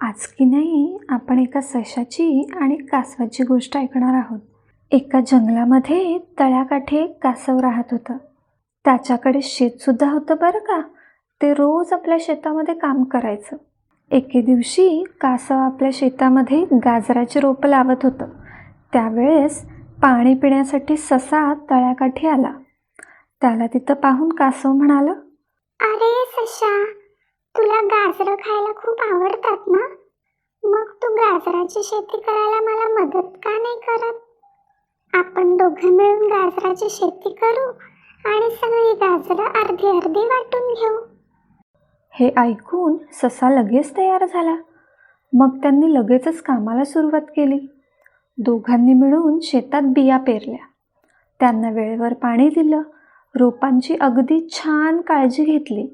आज की नाही आपण एका सशाची आणि कासवाची गोष्ट ऐकणार आहोत. एका जंगलामध्ये तळ्याकाठी एक कासव राहत होतं. त्याच्याकडे शेतसुद्धा होतं बरं का. ते रोज आपल्या शेतामध्ये काम करायचं. एके दिवशी कासव आपल्या शेतामध्ये गाजराची रोपं लावत होतं. त्यावेळेस पाणी पिण्यासाठी ससा तळ्याकाठी आला. त्याला तिथं पाहून कासव म्हणाला, अरे सशा, तुला गाजरं खायला खूप आवडतात ना? मग तू गाजराची शेती करायला मला मदत का नाही करत? आपण दोघं मिळून गाजराची शेती करू आणि सगळी गाजरं अर्धी अर्धी वाटून घेऊ. हे ऐकून ससा लगेच तयार झाला. मग त्यांनी लगेचच कामाला सुरुवात केली. दोघांनी मिळून शेतात बिया पेरल्या. त्यांना वेळेवर पाणी दिलं. रोपांची अगदी छान काळजी घेतली.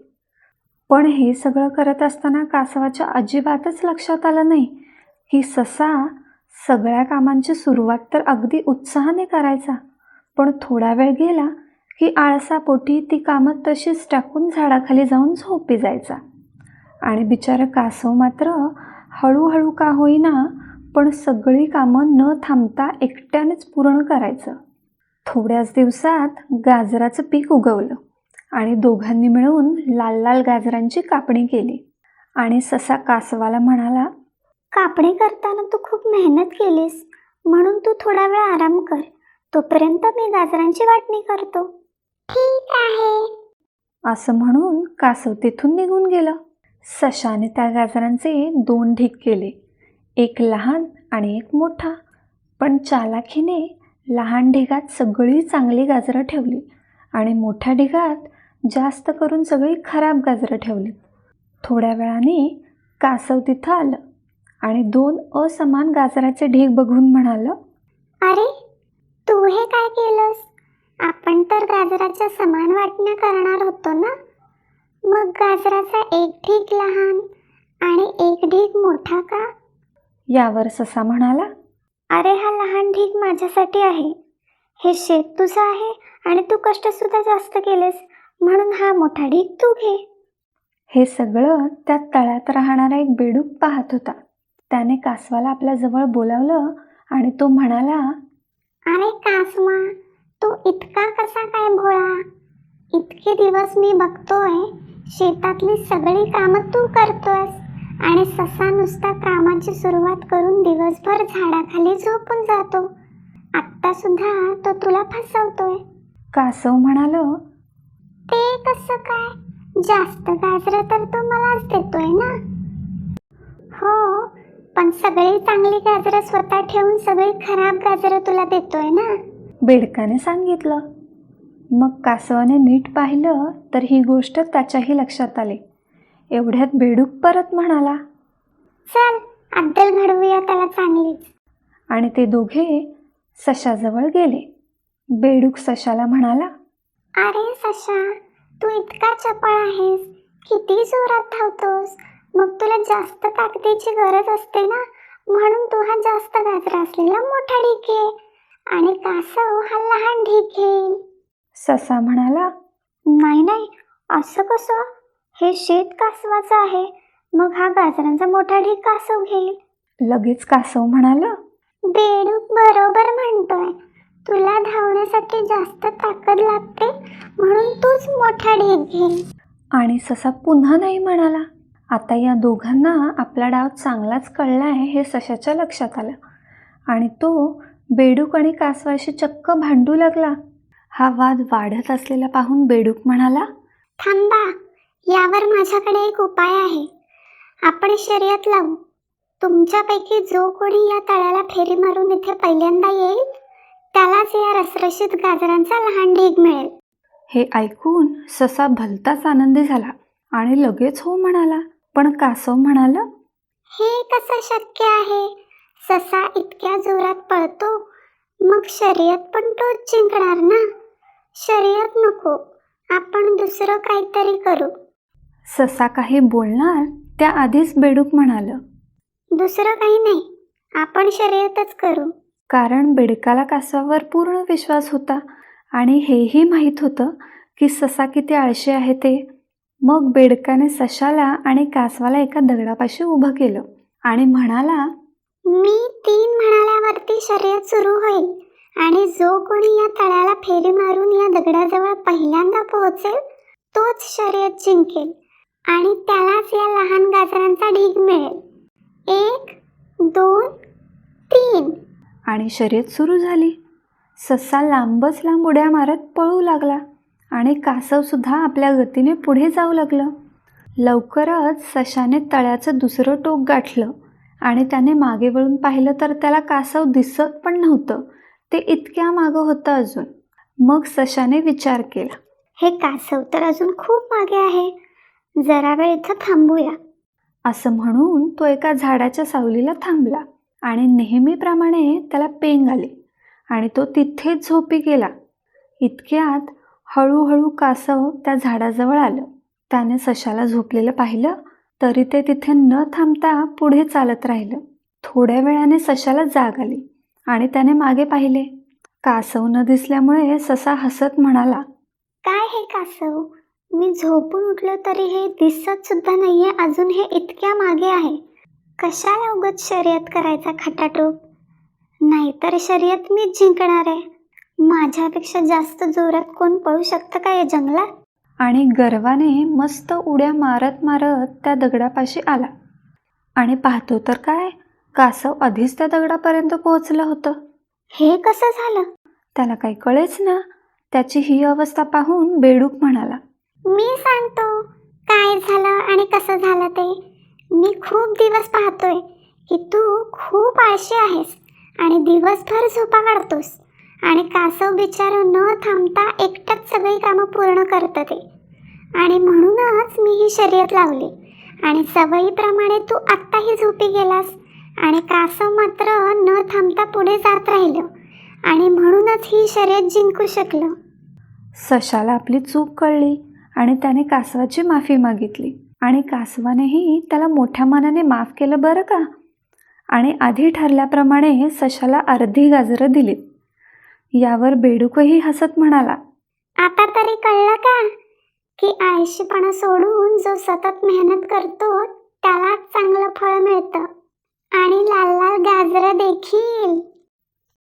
पण हे सगळं करत असताना कासवाच्या अजिबातच लक्षात आलं नाही की ससा सगळ्या कामांची सुरुवात तर अगदी उत्साहाने करायचा, पण थोडा वेळ गेला की आळसापोटी ती कामं तशीच टाकून झाडाखाली जाऊन झोपी जायचा. आणि बिचारा कासव मात्र हळूहळू का होईना पण सगळी कामं न थांबता एकट्यानेच पूर्ण करायचं. थोड्याच दिवसात गाजराचं पीक उगवलं आणि दोघांनी मिळून लाल लाल गाजरांची कापणी केली. आणि ससा कासवाला म्हणाला, कापणी करताना तू खूप मेहनत केलीस, म्हणून तू थोडा वेळ आराम कर. तोपर्यंत मी गाजरांची वाटणी करतो. ठीक आहे, असं म्हणून कासव तिथून निघून गेलं. सशाने त्या गाजरांचे 2 ढीग केले, एक लहान आणि एक मोठा. पण चालाखीने लहान ढिगात सगळी चांगली गाजरं ठेवली आणि मोठ्या ढिगात जास्त करून सगळी खराब गाजरं ठेवली. थोड्या वेळाने कासव तिथं आलं आणि 2 असमान गाजराचे ढीग बघून म्हणालं, अरे तू हे काय केलंस? आपण तर गाजराच्या समान वाटण्या करणार होतो ना? मग गाजराचा एक ढीग लहान आणि एक ढीग मोठा का? यावर ससा म्हणाला, अरे हा लहान ढीग माझ्यासाठी आहे. हे शेत तुझं आहे आणि तू कष्टसुद्धा जास्त केलेस, म्हणून हा मोठा ढीग तू घे. हे सगळं त्या तळ्यात राहणारा एक बेडूक पाहत होता. त्याने कासवाला आपल्या जवळ बोलावलं आणि तो म्हणाला, अरे कासवा, तू इतका कसा काय भोळा? इतके दिवस मी बघतोय शेतातली सगळी कामं तू करतोयस आणि ससा नुसता कामाची सुरुवात करून दिवसभर झाडाखाली झोपून जातो. आत्ता सुद्धा तो तुला फसवतोय. कासव म्हणाला, ते कसं काय? जास्त गाजरं तर तो मलाच देतोय ना? हो, पण सगळी चांगली गाजरं स्वतः ठेवून सगळी खराब गाजरं तुला देतोय ना? बेडकाने सांगितलं. मग कासवाने नीट पाहिलं तर ही गोष्ट त्याच्याही लक्षात आली. एवढ्यात बेडूक परत म्हणाला, चल अद्दल घडवूया त्याला चांगलीच. आणि ते दोघे सशाजवळ गेले. बेडूक सशाला म्हणाला, अरे सशा, तू इतका चपळ आहेस, किती जोरात धावतोस. मग तुला जास्त ताकदीची गरज असते ना, म्हणून तू हा जास्त गाजरा असलेला मोठा ढीग घे आणि कासव हा लहान ढीग घेईल. ससा म्हणाला, नाही नाही, असं कसं? हे शेत कासवाचं आहे, मग हा गाजरांचा मोठा ढीग कासव घेईल. लगेच कासव म्हणाला, बेडूक बरोबर म्हणतोय. तुला धावण्यासाठी जास्त ताकद लागते, म्हणून तूच मोठा ढीग घे. आणि ससा पुन्हा नाही म्हणाला. आता या दोघांना आपला डाव चांगलाच कळलाय हे सशाच्या लक्षात आलं आणि तो बेडूक आणि कासवाशी चक्क भांडू लागला. हा वाद वाढत असलेला पाहून बेडूक म्हणाला, थांबा, यावर माझ्याकडे एक उपाय आहे. आपण शर्यत लावू. तुमच्यापैकी जो कोणी या तळ्याला फेरी मारून इथे पहिल्यांदा येईल त्यालाच या रसरशीत गाजरांचा लहान ढीग मिळेल. हे ऐकून ससा भलताच आनंदी झाला आणि लगेच हो म्हणाला. पण कासव म्हणाला, हे कसं शक्य आहे? ससा इतक्या जोरात पळतो, मग शर्यत पण तोच जिंकणार ना? शर्यत नको, आपण दुसरं काहीतरी करू. ससा काही बोलणार त्याआधीच बेडूक म्हणालं, दुसरं काही नाही, आपण शर्यतच करू. कारण बेडकाला कासवावर पूर्ण विश्वास होता आणि हेही माहीत होतं की ससा किती आळशी आहे ते. मग बेडकाने सशाला आणि कासवाला एका दगडापाशी उभं केलं आणि म्हणाला, मी 3 म्हणाल्यावरती शर्यत सुरू होईल आणि जो कोणी या तळ्याला फेरी मारून या दगडाजवळ पहिल्यांदा पोहोचेल तोच शर्यत जिंकेल आणि त्यालाच या लहान गाजरांचा ढीग मिळेल. 1, 2, 3. आणि शर्यत सुरू झाली. ससा लांबच लांब उड्या मारत पळू लागला आणि कासवसुद्धा आपल्या गतीने पुढे जाऊ लागलं. लवकरच सशाने तळ्याचं दुसरं टोक गाठलं आणि त्याने मागे वळून पाहिलं तर त्याला कासव दिसत पण नव्हतं. ते इतक्या मागं होतं अजून. मग सशाने विचार केला, हे कासव तर अजून खूप मागे आहे, जरा वेळ इथं थांबूया. असं म्हणून तो एका झाडाच्या सावलीला थांबला आणि नेहमीप्रमाणे त्याला पेंग आली आणि तो तिथेच झोपी गेला. इतक्यात हळूहळू कासव त्या झाडाजवळ आलं. त्याने सशाला झोपलेलं पाहिलं तरी ते तिथे न थांबता पुढे चालत राहिलं. थोड्या वेळाने सशाला जाग आली आणि त्याने मागे पाहिले. कासव न दिसल्यामुळे ससा हसत म्हणाला, काय हे कासव, मी झोपून उठलो तरी हे दिसत सुद्धा नाहीये, अजून हे इतक्या मागे आहे. कशाला उगाच शर्यत करायचा खटाटोप, नाहीतर शर्यत मीच जिंकणार आहे. माझ्यापेक्षा जास्त जोरात कोण पळू शकतं का या जंगलात. आणि गर्वाने मस्त उड्या मारत मारत त्या दगडापाशी आला आणि पाहतो तर काय, कासव आधीच त्या दगडापर्यंत पोहोचलं होतं. हे कसं झालं? त्याला काही कळेच ना. त्याची ही अवस्था पाहून बेडूक म्हणाला, मी सांगतो काय झालं आणि कसं झालं ते. मी खूप दिवस पाहतोय की तू खूप आळशी आहेस आणि दिवसभर झोपा काढतोस आणि कासव बिचारा न थांबता एकटाच सगळी कामं पूर्ण करतं ते. आणि म्हणूनच मी ही शर्यत लावली आणि सवयीप्रमाणे तू आत्ताही झोपी गेलास आणि कासव मात्र न थांबता पुढे जात राहिलं आणि म्हणूनच ही शर्यत जिंकू शकलो. सशाला आपली चूक कळली आणि त्याने कासवाची माफी मागितली आणि कासवानेही त्याला मोठ्या मनाने माफ केलं बरं का. आणि आधी ठरल्याप्रमाणे सशाला अर्धी गाजरं दिलीत. यावर बेडूकही हसत म्हणाला, आता तरी कळलं का की आळशीपणा सोडून जो सतत मेहनत करतो त्यालाच चांगलं फळ मिळतं आणि लाल लाल गाजरं देखील.